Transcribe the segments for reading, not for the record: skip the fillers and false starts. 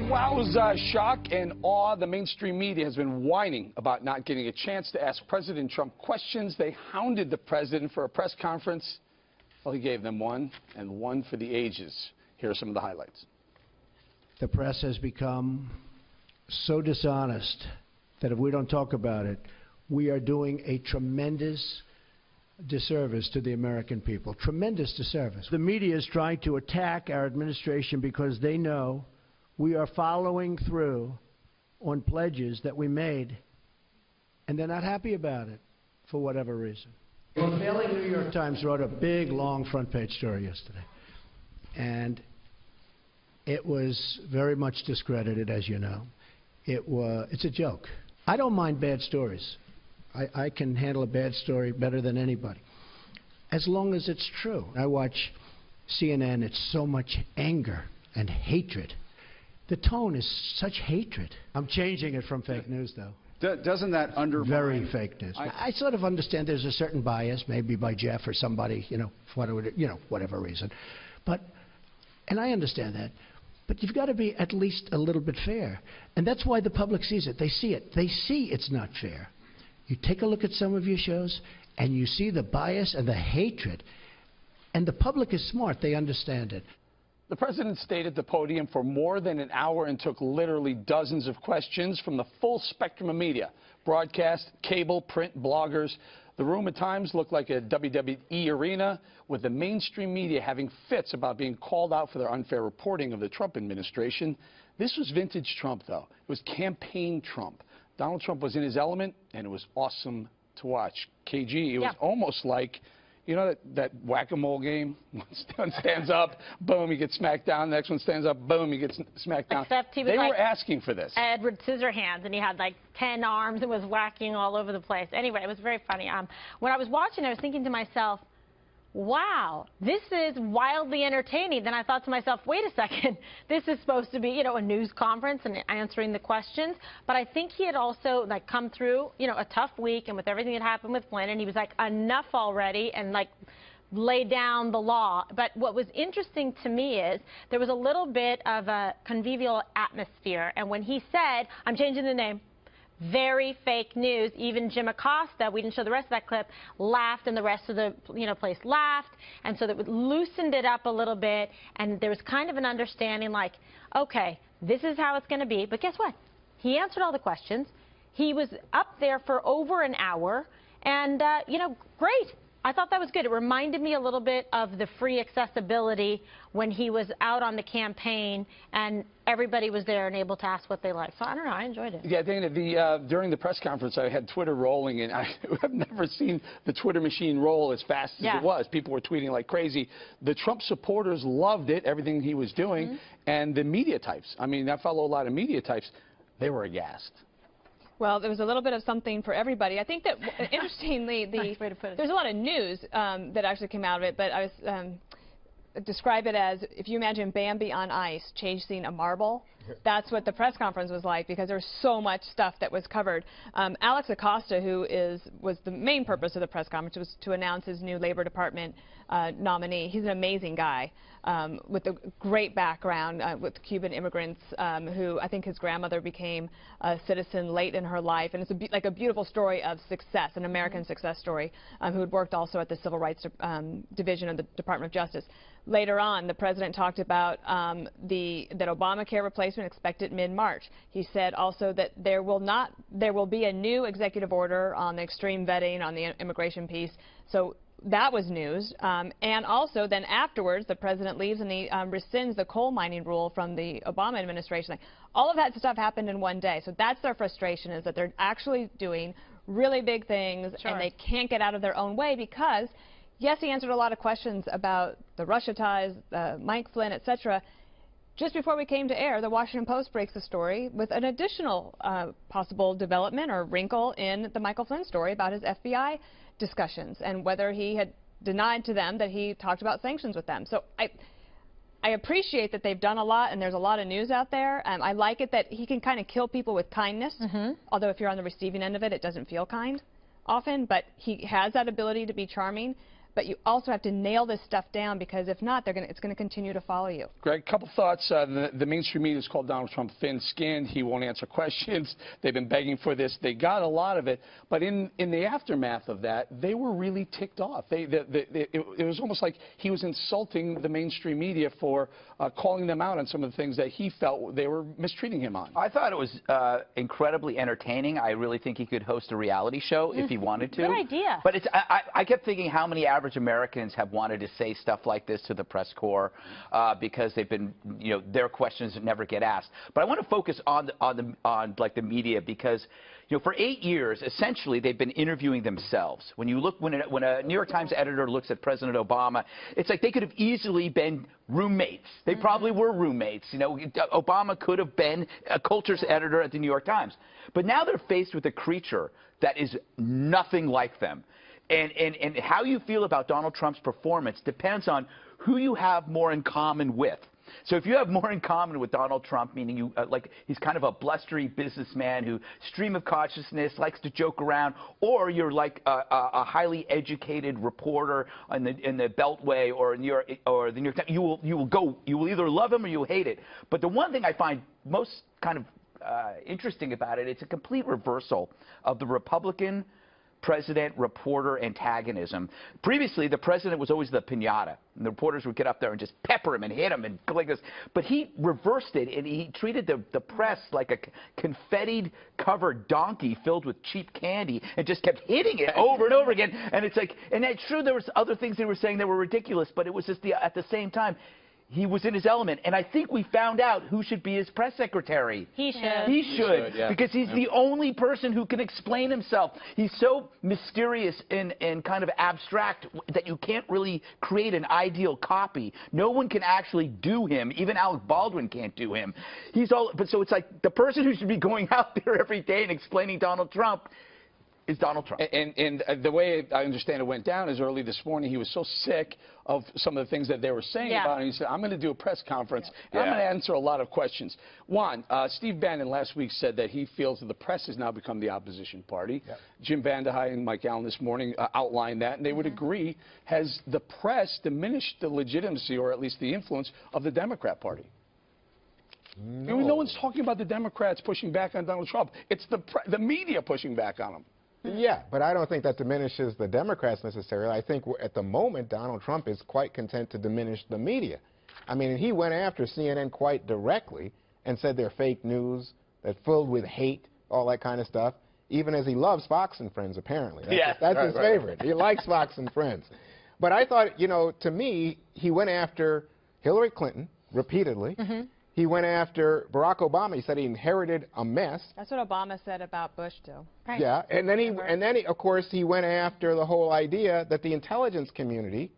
Wowza, shock and awe. The mainstream media has been whining about not getting a chance to ask President Trump questions. They hounded the president for a press conference. Well, he gave them one, and one for the ages. Here are some of the highlights. The press has become so dishonest that if we don't talk about it, we are doing a tremendous disservice to the American people. Tremendous disservice. The media is trying to attack our administration because they know we are following through on pledges that we made, and they're not happy about it for whatever reason. Well, the Daily New York Times wrote a big, long front-page story yesterday, and it was very much discredited, as you know. It's a joke. I don't mind bad stories. I can handle a bad story better than anybody, as long as it's true. I watch CNN. It's so much anger and hatred. The tone is such hatred. I'm changing it from fake news, though. Doesn't that undermine... Very fake news. I sort of understand there's a certain bias, maybe by Jeff or somebody, for whatever reason. And I understand that. But you've got to be at least a little bit fair. And that's why the public sees it. They see it. They see it's not fair. You take a look at some of your shows, and you see the bias and the hatred. And the public is smart. They understand it. The president stayed at the podium for more than an hour and took literally dozens of questions from the full spectrum of media, broadcast, cable, print, bloggers. The room at times looked like a WWE arena, with the mainstream media having fits about being called out for their unfair reporting of the Trump administration. This was vintage Trump, though. It was campaign Trump. Donald Trump was in his element, and it was awesome to watch. KG, it was almost like... You know that whack-a-mole game? One stands up, boom, he gets smacked down. The next one stands up, boom, he gets smacked down. Except he was they like were asking for this. Edward Scissorhands, and he had like 10 arms and was whacking all over the place. Anyway, it was very funny. When I was watching, I was thinking to myself, wow, this is wildly entertaining. Then I thought to myself, wait a second, this is supposed to be, a news conference and answering the questions. But I think he had also come through, a tough week, and with everything that happened with Flynn, and he was like, enough already, and lay down the law. But what was interesting to me is there was a little bit of a convivial atmosphere. And when he said, I'm changing the name, very fake news. Even Jim Acosta, we didn't show the rest of that clip, laughed, and the rest of the place laughed, and so that loosened it up a little bit, and there was kind of an understanding okay, this is how it's going to be. But guess what? He answered all the questions. He was up there for over an hour, and great. I thought that was good. It reminded me a little bit of the free accessibility when he was out on the campaign and everybody was there and able to ask what they liked. So I don't know. I enjoyed it. Yeah, Dana, during the press conference, I had Twitter rolling, and I've never seen the Twitter machine roll as fast as it was. People were tweeting like crazy. The Trump supporters loved it, everything he was doing, and the media types. I mean, I follow a lot of media types. They were aghast. Well, there was a little bit of something for everybody. I think that, interestingly, nice way to put it. There's a lot of news that actually came out of it, but I was describe it as if you imagine Bambi on ice chasing a marble. That's what the press conference was like, because there was so much stuff that was covered. Alex Acosta, who was the main purpose of the press conference, was to announce his new Labor Department nominee. He's an amazing guy with a great background with Cuban immigrants, who I think his grandmother became a citizen late in her life, and it's like a beautiful story of success, an American success story, who had worked also at the Civil Rights Division of the Department of Justice. Later on, the president talked about that Obamacare replacement expected mid-March. He said also that there will be a new executive order on the extreme vetting on the immigration piece. So that was news. And also then afterwards, the president leaves and he rescinds the coal mining rule from the Obama administration. All of that stuff happened in one day. So that's their frustration, is that they're actually doing really big things and they can't get out of their own way because, yes, he answered a lot of questions about the Russia ties, Mike Flynn, etc. Just before we came to air, the Washington Post breaks a story with an additional possible development or wrinkle in the Michael Flynn story about his FBI discussions and whether he had denied to them that he talked about sanctions with them. So I appreciate that they've done a lot and there's a lot of news out there. I like it that he can kind of kill people with kindness, although if you're on the receiving end of it, it doesn't feel kind often, but he has that ability to be charming. but you also have to nail this stuff down, because if not, it's going to continue to follow you. Greg, a couple thoughts. The mainstream media has called Donald Trump thin-skinned. He won't answer questions. They've been begging for this. They got a lot of it. But in the aftermath of that, they were really ticked off. It was almost like he was insulting the mainstream media for calling them out on some of the things that he felt they were mistreating him on. I thought it was incredibly entertaining. I really think he could host a reality show if he wanted to. Good idea. But I kept thinking how many average Americans have wanted to say stuff like this to the press corps because they've been, their questions never get asked. But I want to focus on like the media, because for 8 years, essentially, they've been interviewing themselves. When you look, when a New York Times editor looks at President Obama, it's like they could have easily been roommates. They probably were roommates. Obama could have been a cultures editor at the New York Times. But now they're faced with a creature that is nothing like them. And how you feel about Donald Trump's performance depends on who you have more in common with. So if you have more in common with Donald Trump, meaning you like he's kind of a blustery businessman who stream of consciousness, likes to joke around, or you're like a highly educated reporter in the Beltway or the New York Times, you will either love him or you will hate it. But the one thing I find most kind of interesting about it, it's a complete reversal of the Republican president-reporter antagonism. Previously, the president was always the piñata, and the reporters would get up there and just pepper him and hit him and go like this. But he reversed it, and he treated the press like a confetti-covered donkey filled with cheap candy, and just kept hitting it over and over again. And it's like, and it's true there was other things they were saying that were ridiculous, but it was just at the same time, he was in his element. And I think we found out who should be his press secretary. He should. He should, yeah. Because he's the only person who can explain himself. He's so mysterious and kind of abstract that you can't really create an ideal copy. No one can actually do him. Even Alec Baldwin can't do him. But so it's like the person who should be going out there every day and explaining Donald Trump is Donald Trump. And the way I understand it went down is early this morning, he was so sick of some of the things that they were saying about him. He said, I'm going to do a press conference, and I'm going to answer a lot of questions. One, Steve Bannon last week said that he feels that the press has now become the opposition party. Jim Vandehei and Mike Allen this morning outlined that, and they would agree, has the press diminished the legitimacy, or at least the influence, of the Democrat Party? No one's talking about the Democrats pushing back on Donald Trump. It's the media pushing back on him. Yeah, but I don't think that diminishes the Democrats necessarily. I think at the moment, Donald Trump is quite content to diminish the media. I mean, he went after CNN quite directly and said they're fake news, they're filled with hate, all that kind of stuff, even as he loves Fox and Friends, apparently. That's his favorite. He likes Fox and Friends. But I thought, to me, he went after Hillary Clinton repeatedly. He went after Barack Obama. He said he inherited a mess. That's what Obama said about Bush, too. Right. Yeah, and then of course, he went after the whole idea that the intelligence community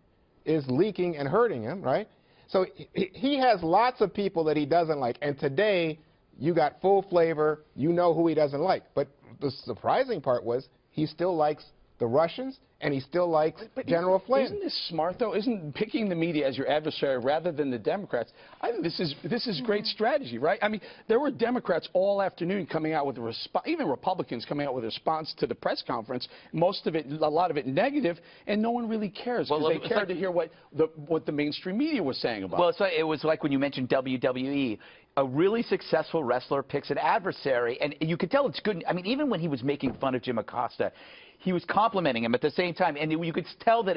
is leaking and hurting him, right? So he has lots of people that he doesn't like. And today, you got full flavor. You know who he doesn't like. But the surprising part was he still likes the Russians, and he still likes General Flynn. Isn't this smart, though? Isn't picking the media as your adversary rather than the Democrats? I think this is great strategy, right? I mean, there were Democrats all afternoon coming out with a response, even Republicans coming out with a response to the press conference. Most of it, a lot of it negative, and no one really cares because they cared to hear what the mainstream media was saying about it. Well, it was like when you mentioned WWE. A really successful wrestler picks an adversary, and you could tell it's good. I mean, even when he was making fun of Jim Acosta, he was complimenting him at the same time, and you could tell that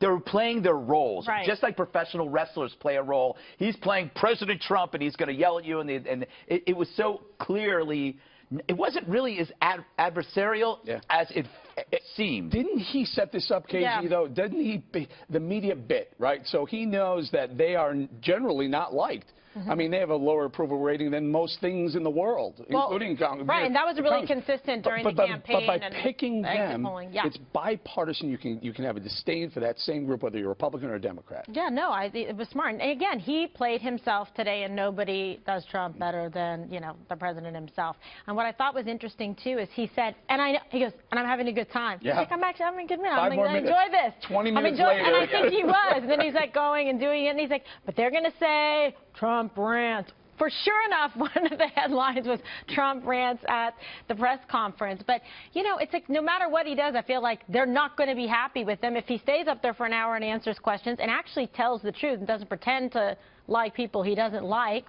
they were playing their roles, just like professional wrestlers play a role. He's playing President Trump, and he's going to yell at you, and it was so clearly. It wasn't really as adversarial as it seemed. Didn't he set this up, KG, though? Didn't he? The media bit, right? So he knows that they are generally not liked. I mean, they have a lower approval rating than most things in the world, including Congress. Right, and that was really consistent during the campaign. But by picking them, it's bipartisan. You can have a disdain for that same group, whether you're a Republican or a Democrat. Yeah, no, it was smart. And again, he played himself today, and nobody does Trump better than the president himself. And what I thought was interesting too is he said, he goes, and I'm having a good time. He's like, I'm actually having a good minute. I'm going to enjoy this. 20 minutes later. And I think he was. And then he's like going and doing it, and he's like, but they're going to say Trump rant. for sure enough, one of the headlines was Trump rants at the press conference. But, you know, it's like no matter what he does, I feel like they're not going to be happy with him if he stays up there for an hour and answers questions and actually tells the truth and doesn't pretend to like people he doesn't like.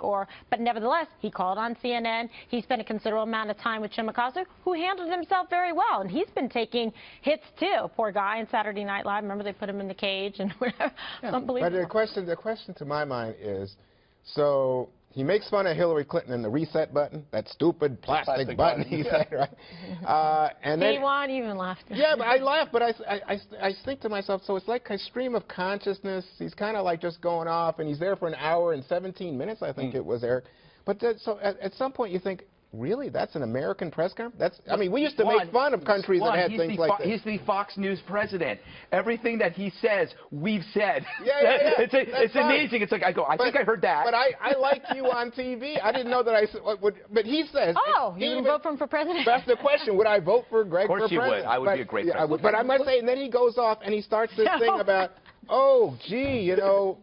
But nevertheless, he called on CNN. He spent a considerable amount of time with Shimakazu, who handled himself very well. And he's been taking hits, too. Poor guy on Saturday Night Live. Remember they put him in the cage and whatever. Yeah. Unbelievable. But the question to my mind is, so he makes fun of Hillary Clinton and the reset button, that stupid plastic button he said, right? And then, He even laughed. Yeah, but I laugh, but I think to myself, so it's like a stream of consciousness. He's kind of like just going off, and he's there for an hour and 17 minutes, I think it was, Eric. But so at some point you think, really, that's an American press conference? I mean, we used to make fun of countries that had things like this. He's the Fox News president. Everything that he says, we've said. Yeah. It's amazing. It's like, I think I heard that. But I liked you on TV. I didn't know that I would. But he says. Oh, you would vote for him for president? That's the question. Would I vote for Greg for president? Of course you would. I would be a great president. I would. But I must say, and then he goes off and he starts this thing about, oh, gee, you know,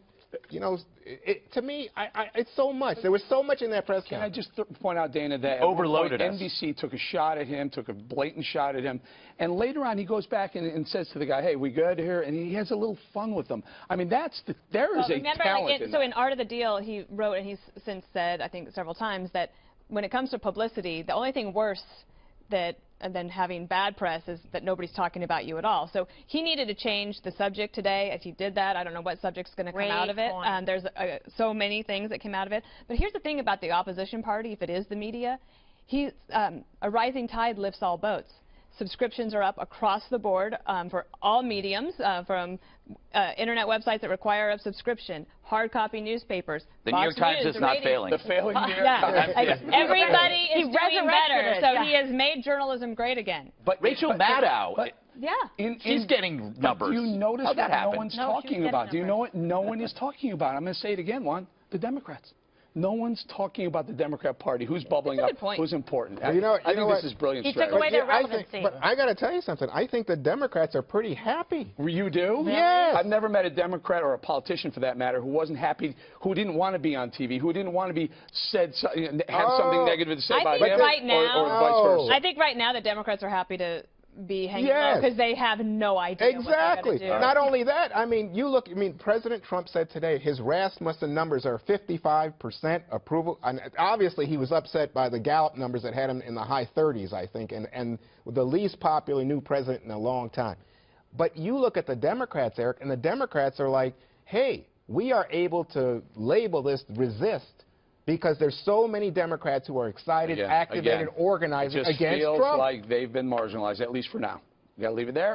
to me, it's so much. There was so much in that press conference. Can I just point out, Dana, that overloaded us. NBC took a shot at him, took a blatant shot at him, and later on he goes back and says to the guy, "Hey, we good here?" And he has a little fun with them. I mean, there is a talent in that. So in Art of the Deal, he wrote, and he's since said, I think several times, that when it comes to publicity, the only thing worse than having bad press is that nobody's talking about you at all. So he needed to change the subject today. If he did that, I don't know what subject's going to come out of it. There's so many things that came out of it. But here's the thing about the opposition party, if it is the media, a rising tide lifts all boats. Subscriptions are up across the board for all mediums, from internet websites that require a subscription, hard copy newspapers. The New York Times is not failing. The failing New York Times. Everybody is doing better. it. So he has made journalism great again. But Rachel Maddow, she's getting numbers. Do you notice How'd that what happen? no one's No, talking about? Do you know what no one is talking about? I'm going to say it again, Juan. The Democrats. No one's talking about the Democrat Party. Who's bubbling up? Who's important? Well, I think this is brilliant He strategy. took away their relevancy. But I got to tell you something. I think the Democrats are pretty happy. You do? Yes. I've never met a Democrat or a politician, for that matter, who wasn't happy, who didn't want to be on TV, who didn't want to be have something negative to say about him, or vice versa. I think right now the Democrats are happy to be hanging out because they have no idea what they're going to do. Not only that, I mean, President Trump said today his Rasmussen numbers are 55% approval. And obviously, he was upset by the Gallup numbers that had him in the high 30s, I think, and the least popular new president in a long time. But you look at the Democrats, Eric, and the Democrats are like, hey, we are able to label this resist, because there's so many Democrats who are excited, activated, organizing against Trump. It just feels like they've been marginalized, at least for now. You got to leave it there.